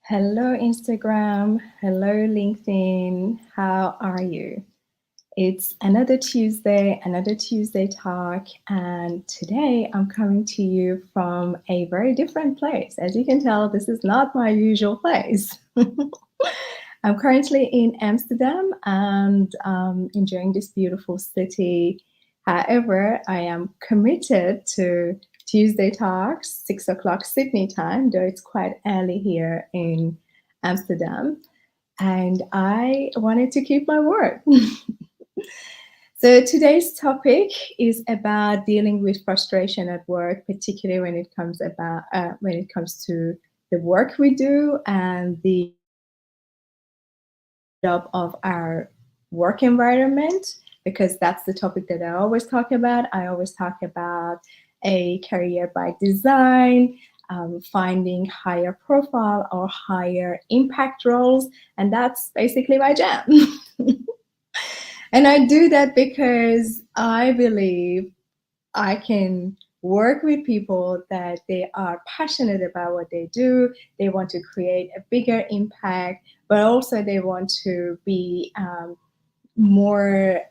Hello, Instagram. Hello, LinkedIn. How are you? It's another Tuesday talk, and today I'm coming to you from a very different place. As you can tell, this is not my usual place. I'm currently in Amsterdam and enjoying this beautiful city. However, I am committed to Tuesday talks, 6 o'clock Sydney time, though it's quite early here in Amsterdam. And I wanted to keep my word. So today's topic is about dealing with frustration at work, particularly when it comes to the work we do and the setup of our work environment, because that's the topic that I always talk about. I always talk about a career by design, finding higher profile or higher impact roles, and that's basically my jam. And I do that because I believe I can work with people that they are passionate about what they do. They want to create a bigger impact, but also they want to be more.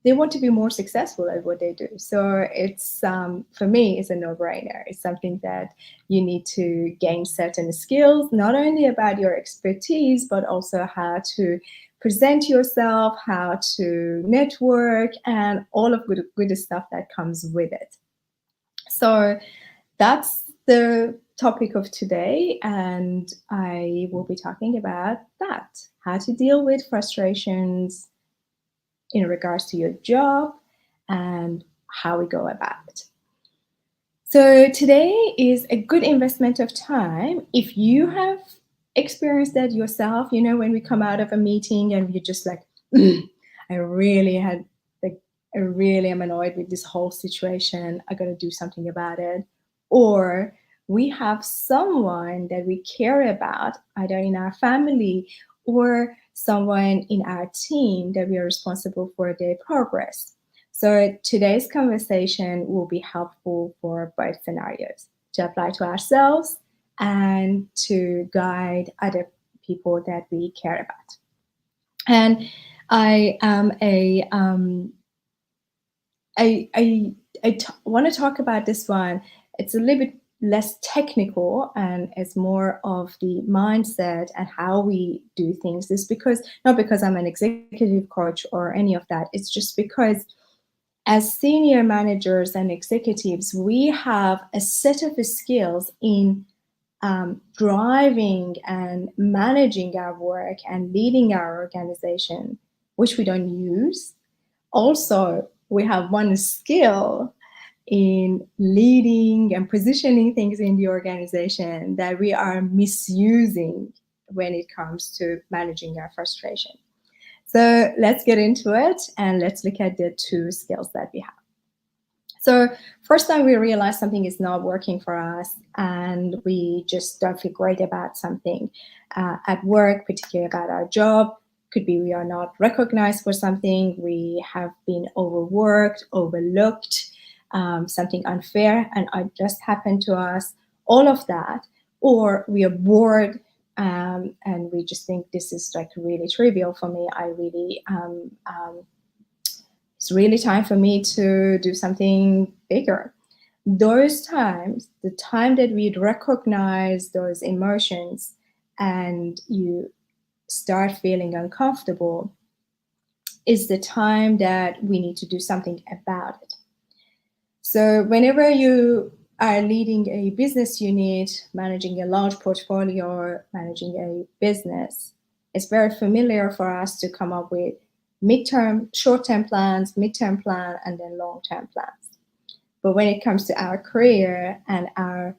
They want to be more successful at what they do. So it's for me, it's a no-brainer. It's something that you need to gain certain skills, not only about your expertise, but also how to present yourself, how to network, and all of good stuff that comes with it. So that's the topic of today, and I will be talking about that: how to deal with frustrations in regards to your job and how we go about it. So today is a good investment of time. If you have experienced that yourself, when we come out of a meeting and we're just like, I really had like I really am annoyed with this whole situation. I gotta do something about it. Or we have someone that we care about, either in our family or someone in our team that we are responsible for their progress. So today's conversation will be helpful for both scenarios, to apply to ourselves and to guide other people that we care about. And I am a I want to talk about this one. It's a little bit less technical and it's more of the mindset and how we do things. This because not because I'm an executive coach or any of that. It's just because as senior managers and executives, we have a set of skills in driving and managing our work and leading our organization, which we don't use. Also, we have one skill in leading and positioning things in the organization that we are misusing when it comes to managing our frustration. So let's get into it and let's look at the two skills that we have. So first time we realize something is not working for us and we just don't feel great about something at work, particularly about our job. Could be we are not recognized for something, we have been overworked, overlooked, something unfair and just happened to us, all of that. Or we are bored and we just think this is like really trivial for me. It's really time for me to do something bigger. Those times, the time that we recognize those emotions and you start feeling uncomfortable, is the time that we need to do something about it. So, whenever you are leading a business unit, managing a large portfolio, managing a business, it's very familiar for us to come up with midterm, short-term plans, midterm plan, and then long-term plans. But when it comes to our career and our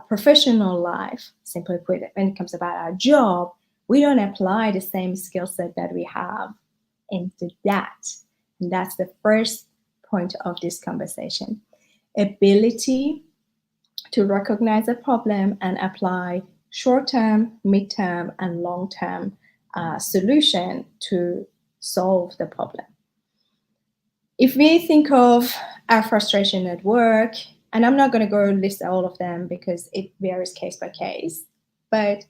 professional life, simply put, when it comes about our job, we don't apply the same skill set that we have into that. And that's the first point of this conversation. Ability to recognize a problem and apply short-term, mid-term, and long-term solution to solve the problem. If we think of our frustration at work, and I'm not going to go list all of them because it varies case by case, But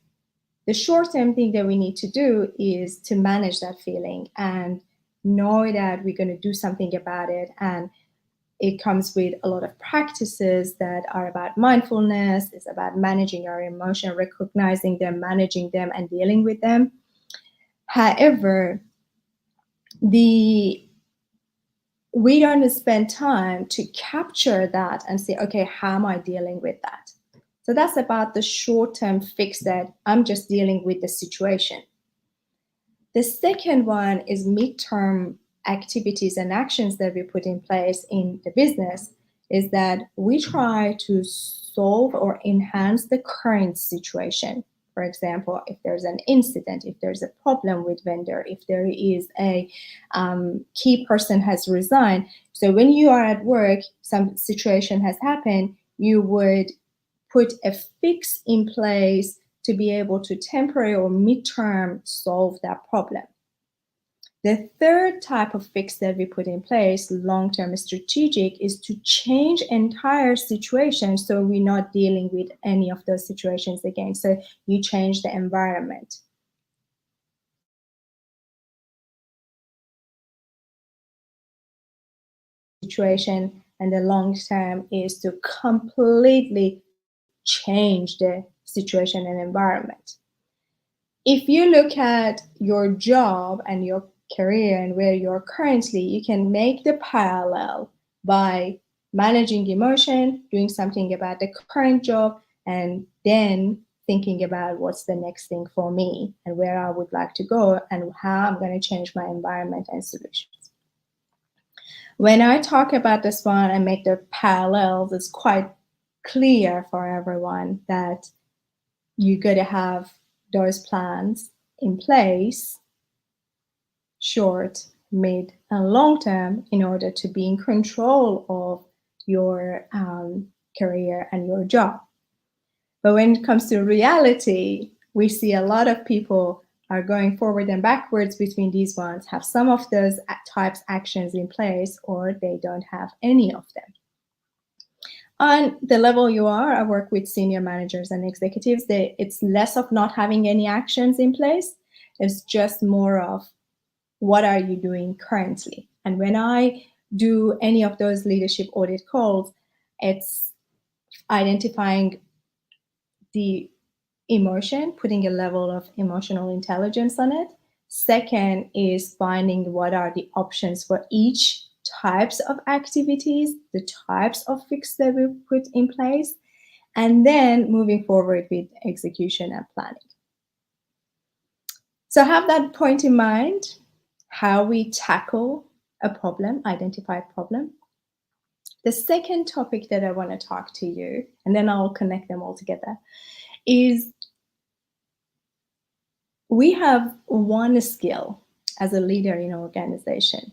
the short-term thing that we need to do is to manage that feeling and know that we're going to do something about it. And it comes with a lot of practices that are about mindfulness. It's about managing our emotion, recognizing them, managing them, and dealing with them. However, we don't spend time to capture that and say, okay, how am I dealing with that? So that's about the short-term fix, that I'm just dealing with the situation. The second one is midterm activities and actions that we put in place in the business, is that we try to solve or enhance the current situation. For example, if there's an incident, if there's a problem with vendor, if there is a key person has resigned. So when you are at work, some situation has happened, you would put a fix in place to be able to temporary or midterm solve that problem. The third type of fix that we put in place, long-term strategic, is to change entire situations so we're not dealing with any of those situations again. So you change the environment. Situation, and the long term is to completely change the situation and environment. If you look at your job and your career and where you're currently, you can make the parallel by managing emotion, doing something about the current job, and then thinking about what's the next thing for me and where I would like to go and how I'm going to change my environment and solutions. When I talk about this one and make the parallels, it's quite clear for everyone that you got to have those plans in place, short, mid, and long term, in order to be in control of your career and your job. But when it comes to reality, we see a lot of people are going forward and backwards between these ones, have some of those types actions in place, or they don't have any of them. On the level you are, I work with senior managers and executives. It's less of not having any actions in place. It's just more of what are you doing currently? And when I do any of those leadership audit calls, it's identifying the emotion, putting a level of emotional intelligence on it. Second is finding what are the options for each types of activities, the types of fix that we put in place, and then moving forward with execution and planning. So have that point in mind, how we tackle a problem, identify a problem. The second topic that I want to talk to you, and then I'll connect them all together, is we have one skill as a leader in an organization,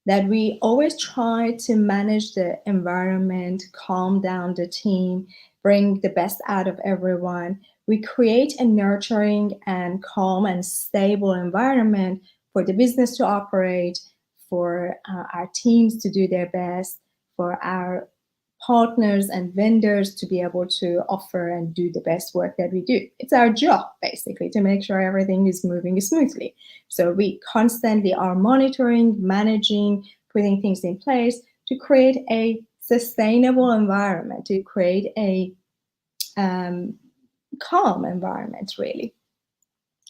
that we always try to manage the environment, calm down the team, bring the best out of everyone. We create a nurturing and calm and stable environment for the business to operate, for our teams to do their best, for our partners and vendors to be able to offer and do the best work that we do. It's our job, basically, to make sure everything is moving smoothly. So we constantly are monitoring, managing, putting things in place to create a sustainable environment, to create a calm environment, really.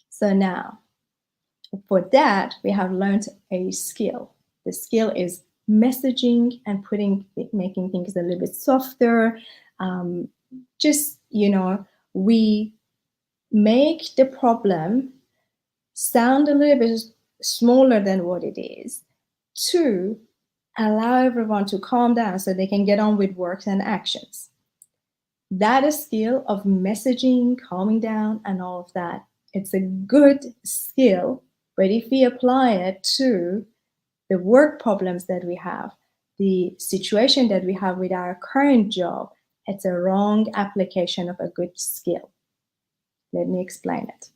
So now, for that, we have learned a skill. The skill is messaging and making things a little bit softer. We make the problem sound a little bit smaller than what it is, to allow everyone to calm down so they can get on with work and actions. That is skill of messaging, calming down, and all of that. It's a good skill, but if we apply it to the work problems that we have, the situation that we have with our current job, it's a wrong application of a good skill. Let me explain it.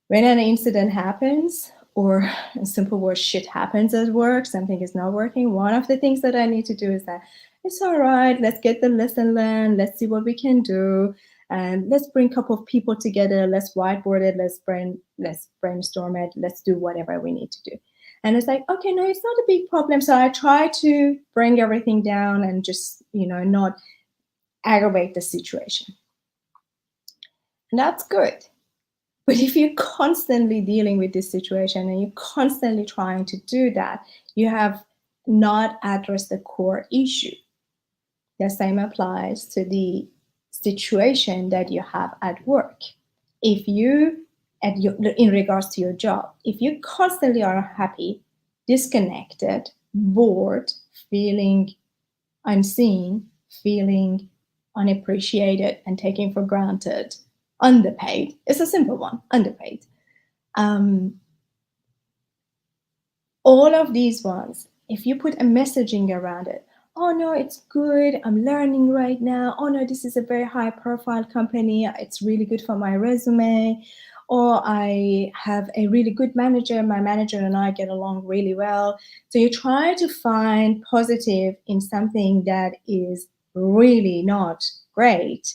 When an incident happens, or in simple words, shit happens at work, something is not working, one of the things that I need to do is that it's all right, let's get the lesson learned, let's see what we can do. and let's bring a couple of people together, let's whiteboard it, let's brainstorm it, let's do whatever we need to do. And it's like, okay, no, it's not a big problem. So I try to bring everything down and just, not aggravate the situation. And that's good. But if you're constantly dealing with this situation and you're constantly trying to do that, you have not addressed the core issue. The same applies to the situation that you have at work. If you, in regards to your job, if you constantly are unhappy, disconnected, bored, feeling unseen, feeling unappreciated and taken for granted, underpaid. It's a simple one, underpaid. All of these ones, if you put a messaging around it, oh no, it's good, I'm learning right now. Oh no, this is a very high profile company, it's really good for my resume. Or I have a really good manager, my manager and I get along really well. So you try to find positive in something that is really not great.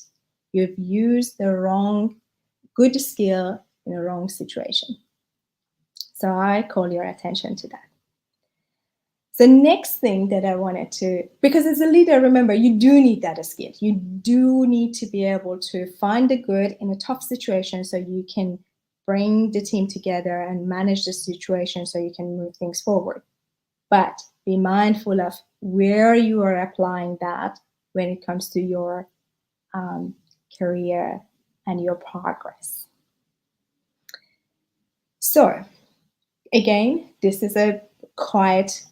You've used the wrong good skill in a wrong situation. So I call your attention to that. The next thing that I wanted to, because as a leader, remember, you do need that skill. You do need to be able to find the good in a tough situation so you can bring the team together and manage the situation so you can move things forward. But be mindful of where you are applying that when it comes to your career and your progress. So again, this is a quite,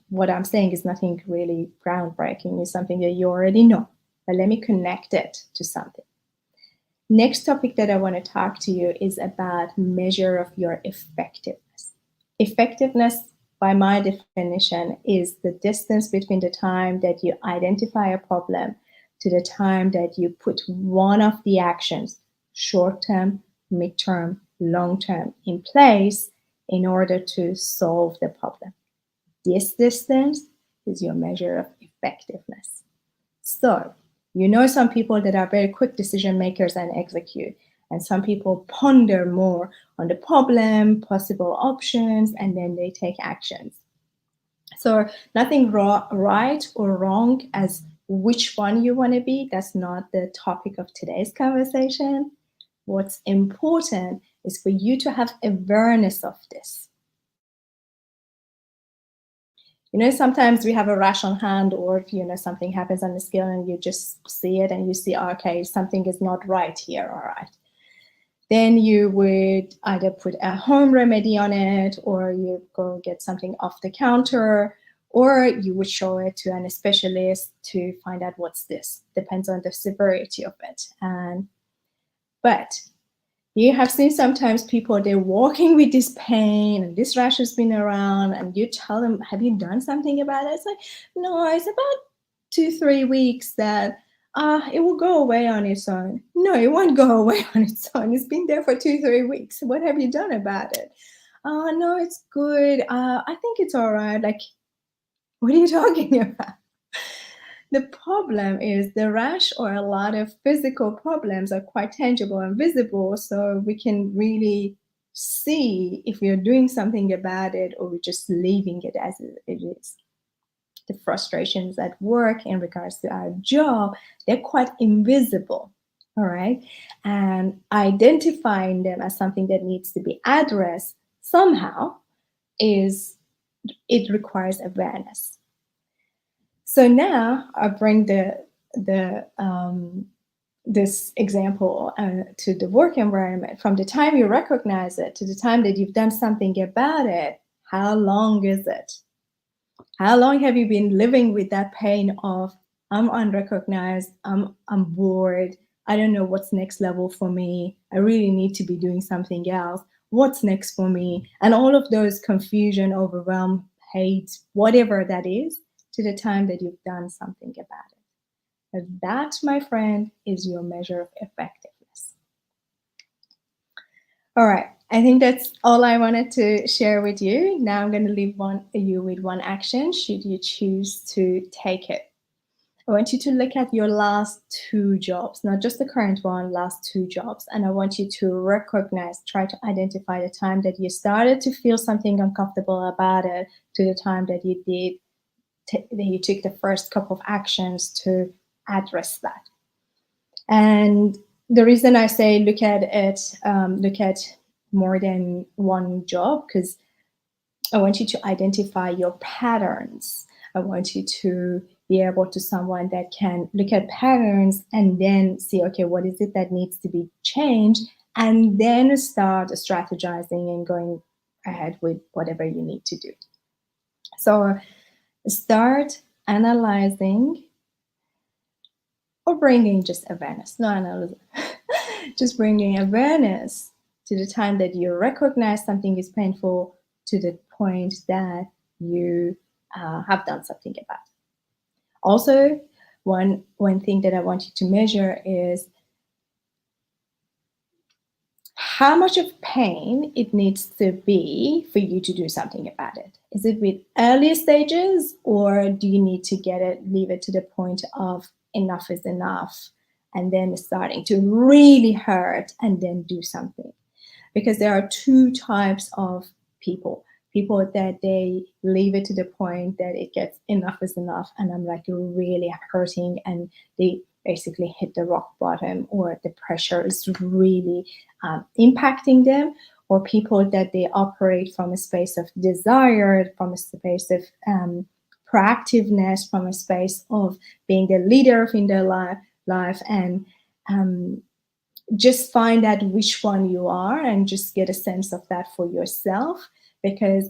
what I'm saying is nothing really groundbreaking. It's something that you already know, but let me connect it to something. Next topic that I want to talk to you is about measure of your effectiveness. Effectiveness, by my definition, is the distance between the time that you identify a problem to the time that you put one of the actions, short-term, mid-term, long-term, in place in order to solve the problem. This distance is your measure of effectiveness. So, some people that are very quick decision makers and execute, and some people ponder more on the problem, possible options, and then they take actions. So nothing right or wrong as which one you want to be. That's not the topic of today's conversation. What's important is for you to have awareness of this. Sometimes we have a rash on hand, or if something happens on the scale and you just see it and you see, okay, something is not right here, all right. Then you would either put a home remedy on it, or you go get something off the counter, or you would show it to a specialist to find out what's this. Depends on the severity of it. But you have seen sometimes people, they're walking with this pain and this rash has been around, and you tell them, have you done something about it? It's like, no, it's about 2-3 weeks that it will go away on its own. No, it won't go away on its own. It's been there for 2-3 weeks. What have you done about it? No, it's good. I think it's all right. Like, what are you talking about? The problem is the rash or a lot of physical problems are quite tangible and visible, so we can really see if we're doing something about it or we're just leaving it as it is. The frustrations at work in regards to our job, they're quite invisible, all right? And identifying them as something that needs to be addressed somehow it requires awareness. So now I bring this example to the work environment. From the time you recognize it to the time that you've done something about it, how long is it? How long have you been living with that pain of, I'm unrecognized, I'm bored, I don't know what's next level for me, I really need to be doing something else, what's next for me? And all of those confusion, overwhelm, hate, whatever that is, to the time that you've done something about it. And that, my friend, is your measure of effectiveness. All right, I think that's all I wanted to share with you. Now I'm going to leave you with one action should you choose to take it. I want you to look at your last two jobs, not just the current one, last two jobs. And I want you to recognize, try to identify the time that you started to feel something uncomfortable about it to the time that you did, that you took the first couple of actions to address that. And the reason I say look at it, look at more than one job, because I want you to identify your patterns. I want you to be able to someone that can look at patterns and then see, okay, what is it that needs to be changed? And then start strategizing and going ahead with whatever you need to do. So start analyzing or bringing just awareness, no analysis, just bringing awareness to the time that you recognize something is painful to the point that you have done something about it. Also, one thing that I want you to measure is how much of pain it needs to be for you to do something about it. Is it with early stages, or do you need to leave it to the point of enough is enough, and then starting to really hurt and then do something? Because there are two types of people that they leave it to the point that it gets enough is enough, and I'm like really hurting, and they basically hit the rock bottom, or the pressure is really impacting them. Or people that they operate from a space of desire, from a space of proactiveness, from a space of being the leader in their life, and just find out which one you are and just get a sense of that for yourself. Because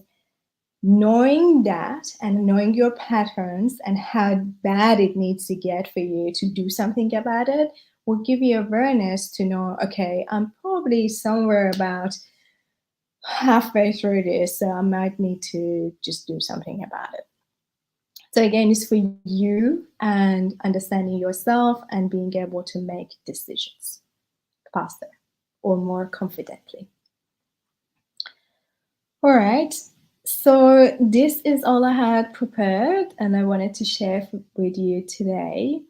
knowing that and knowing your patterns and how bad it needs to get for you to do something about it will give you awareness to know, okay, I'm probably somewhere about halfway through this, so I might need to just do something about it. So again, it's for you and understanding yourself and being able to make decisions faster or more confidently. All right. So this is all I had prepared and I wanted to share with you today.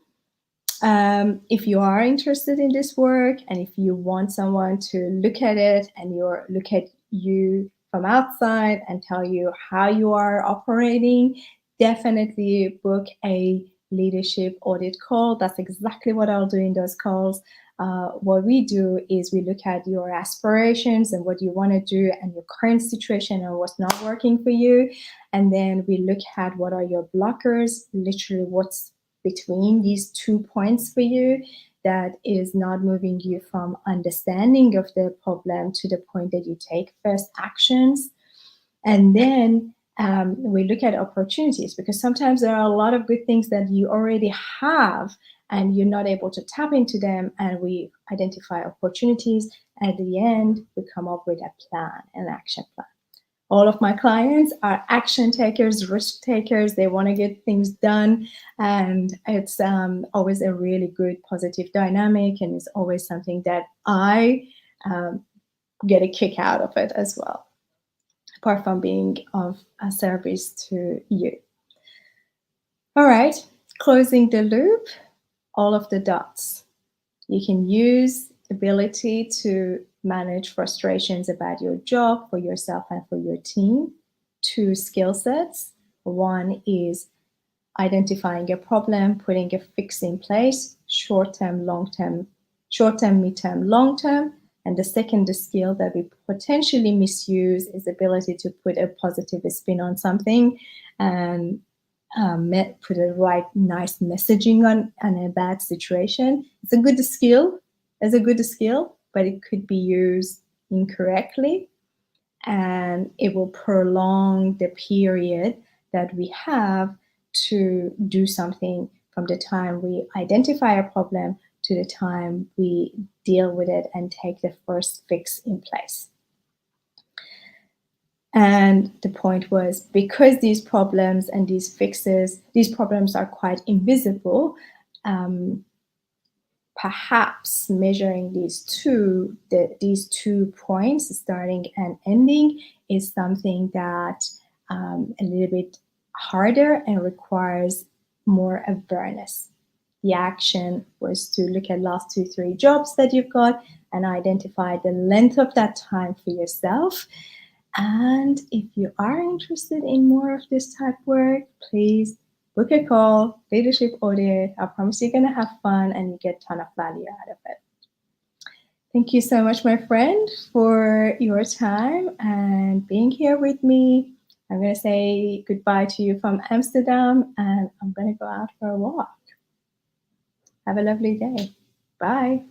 If you are interested in this work and if you want someone to look at it and look at you from outside and tell you how you are operating, definitely book a leadership audit call. That's exactly what I'll do in those calls. What we do is we look at your aspirations and what you want to do and your current situation and what's not working for you. And then we look at what are your blockers, literally what's between these 2 points for you that is not moving you from understanding of the problem to the point that you take first actions. And then we look at opportunities, because sometimes there are a lot of good things that you already have and you're not able to tap into them, and we identify opportunities. At the end, we come up with a plan, an action plan. All of my clients are action takers, risk takers. They want to get things done. And it's always a really good positive dynamic. And it's always something that I get a kick out of it as well, apart from being of a service to you. All right, closing the loop, all of the dots. You can use ability to manage frustrations about your job for yourself and for your team. 2 skill sets. One is identifying a problem, putting a fix in place, short-term, long-term, short-term, mid-term, long-term. And the second skill that we potentially misuse is ability to put a positive spin on something and put a right, nice messaging on a bad situation. It's a good skill. It's a good skill, but it could be used incorrectly, and it will prolong the period that we have to do something from the time we identify a problem to the time we deal with it and take the first fix in place. And the point was, because these problems and these fixes, these problems are quite invisible, perhaps measuring these two points, starting and ending, is something that a little bit harder and requires more awareness. The action was to look at last 2, 3 jobs that you've got and identify the length of that time for yourself. And if you are interested in more of this type work, please book a call, leadership audit. I promise you're going to have fun and you get a ton of value out of it. Thank you so much, my friend, for your time and being here with me. I'm going to say goodbye to you from Amsterdam and I'm going to go out for a walk. Have a lovely day. Bye.